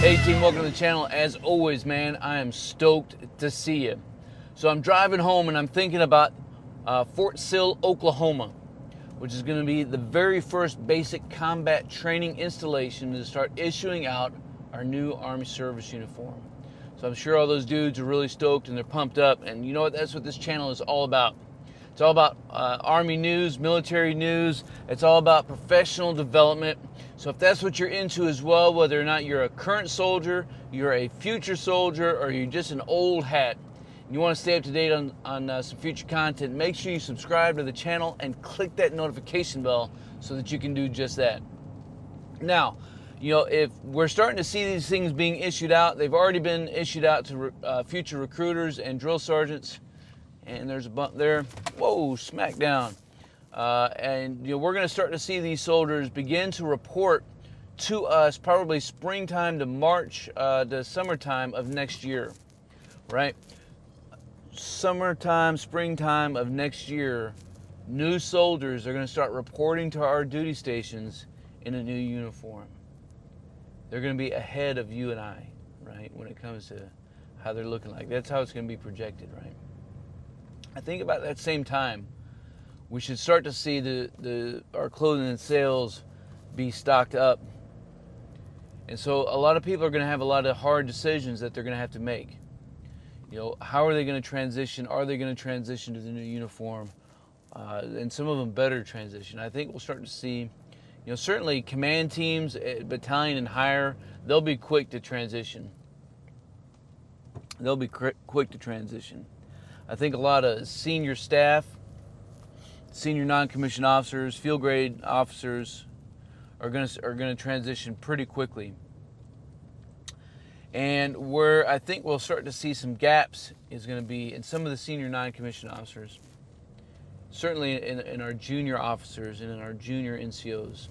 Hey team, welcome to the channel. As always, man, I am stoked to see you. So I'm driving home and I'm thinking about Fort Sill, Oklahoma, which is going to be the very first basic combat training installation to start issuing out our new Army service uniform. So I'm sure all those dudes are really stoked and they're pumped up, and you know what, that's what this channel is all about. It's all about Army news, military news. It's all about professional development. So if that's what you're into as well, whether or not you're a current soldier, you're a future soldier, or you're just an old hat, and you want to stay up to date on some future content, make sure you subscribe to the channel and click that notification bell so that you can do just that. Now, you know, if we're starting to see these things being issued out, they've already been issued out to future recruiters and drill sergeants. And there's a bump there. Whoa, smack down. And you know, we're going to start to see these soldiers begin to report to us probably springtime to March to summertime of next year, right? Summertime, springtime of next year, new soldiers are going to start reporting to our duty stations in a new uniform. They're going to be ahead of you and I, right, when it comes to how they're looking like. That's how it's going to be projected, right? I think about that same time, we should start to see our clothing and sales be stocked up. And so a lot of people are going to have a lot of hard decisions that they're going to have to make. You know, how are they going to transition? Are they going to transition to the new uniform? And some of them better transition. I think we'll start to see, you know, certainly command teams, battalion and higher, they'll be quick to transition. They'll be quick to transition. I think a lot of senior staff, senior non-commissioned officers, field grade officers are going to transition pretty quickly. And where I think we'll start to see some gaps is going to be in some of the senior non-commissioned officers, certainly in our junior officers and in our junior NCOs.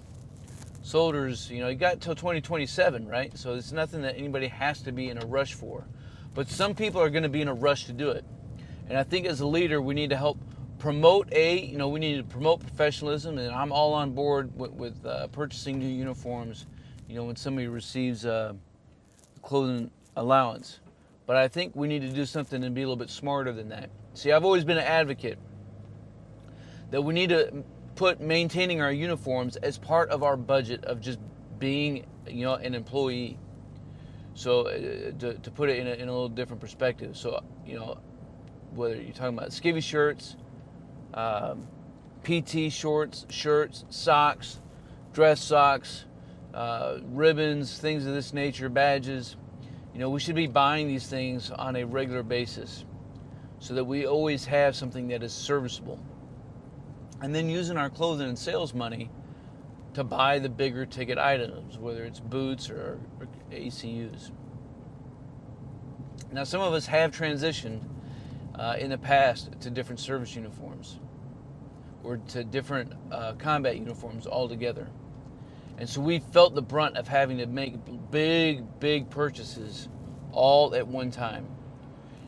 Soldiers, you know, you got till 2027, right? So it's nothing that anybody has to be in a rush for. But some people are going to be in a rush to do it. And I think as a leader, we need to help promote we need to promote professionalism, and I'm all on board with purchasing new uniforms, you know, when somebody receives clothing allowance. But I think we need to do something and be a little bit smarter than that. See, I've always been an advocate that we need to put maintaining our uniforms as part of our budget of just being, you know, an employee. So to put it in a little different perspective. So, you know, whether you're talking about skivvy shirts, PT shorts, socks, dress socks, ribbons, things of this nature, badges, you know, we should be buying these things on a regular basis so that we always have something that is serviceable. And then using our clothing and sales money to buy the bigger ticket items, whether it's boots or ACUs. Now, some of us have transitioned in the past to different service uniforms or to different combat uniforms altogether. And so we felt the brunt of having to make big purchases all at one time.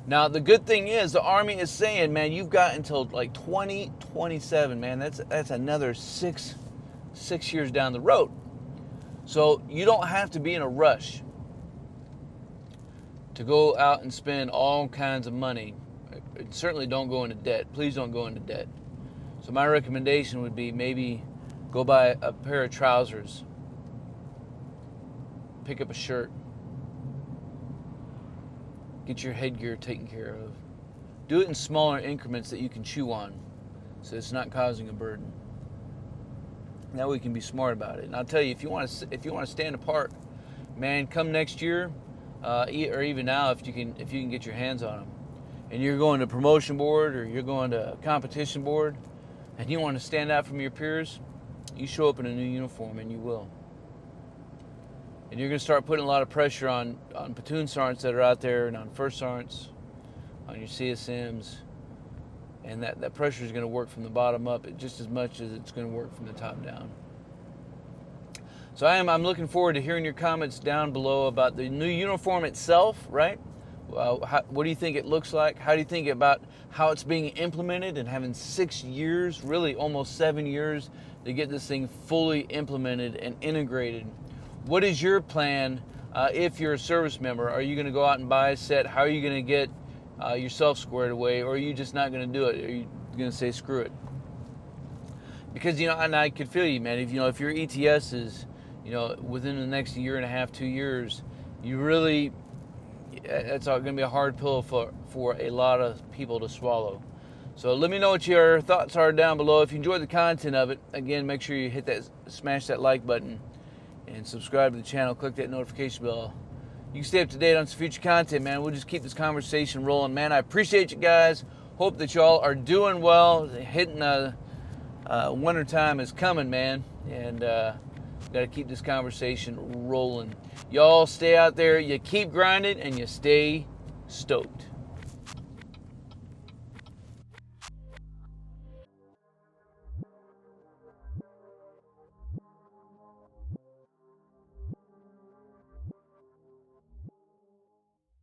Now, the good thing is the Army is saying, man, you've got until like 2027, man. That's another six years down the road. So you don't have to be in a rush to go out and spend all kinds of money. Certainly don't go into debt. Please don't go into debt. So my recommendation would be maybe go buy a pair of trousers, pick up a shirt, get your headgear taken care of. Do it in smaller increments that you can chew on so it's not causing a burden. Now we can be smart about it. And I'll tell you, if you want to stand apart, man, come next year, or even now if you can get your hands on them, and you're going to promotion board or you're going to competition board and you want to stand out from your peers, you show up in a new uniform and you will. And you're going to start putting a lot of pressure on platoon sergeants that are out there and on first sergeants, on your CSMs, and that pressure is going to work from the bottom up just as much as it's going to work from the top down. So I'm looking forward to hearing your comments down below about the new uniform itself, right? What do you think it looks like? How do you think about how it's being implemented and having 6 years, really almost 7 years, to get this thing fully implemented and integrated? What is your plan if you're a service member, are you going to go out and buy a set? How are you going to get yourself squared away? Or are you just not going to do it? Are you going to say screw it? Because, and I could feel you, man. If your ETS is, within the next year and a half, 2 years, that's going to be a hard pill for a lot of people to swallow. So let me know what your thoughts are down below. If you enjoyed the content of it, again, make sure you smash that like button and subscribe to the channel. Click that notification bell. You can stay up to date on some future content, man. We'll just keep this conversation rolling, man. I appreciate you guys. Hope that y'all are doing well. Hitting winter time is coming, man, and got to keep this conversation rolling. Y'all stay out there. You keep grinding, and you stay stoked.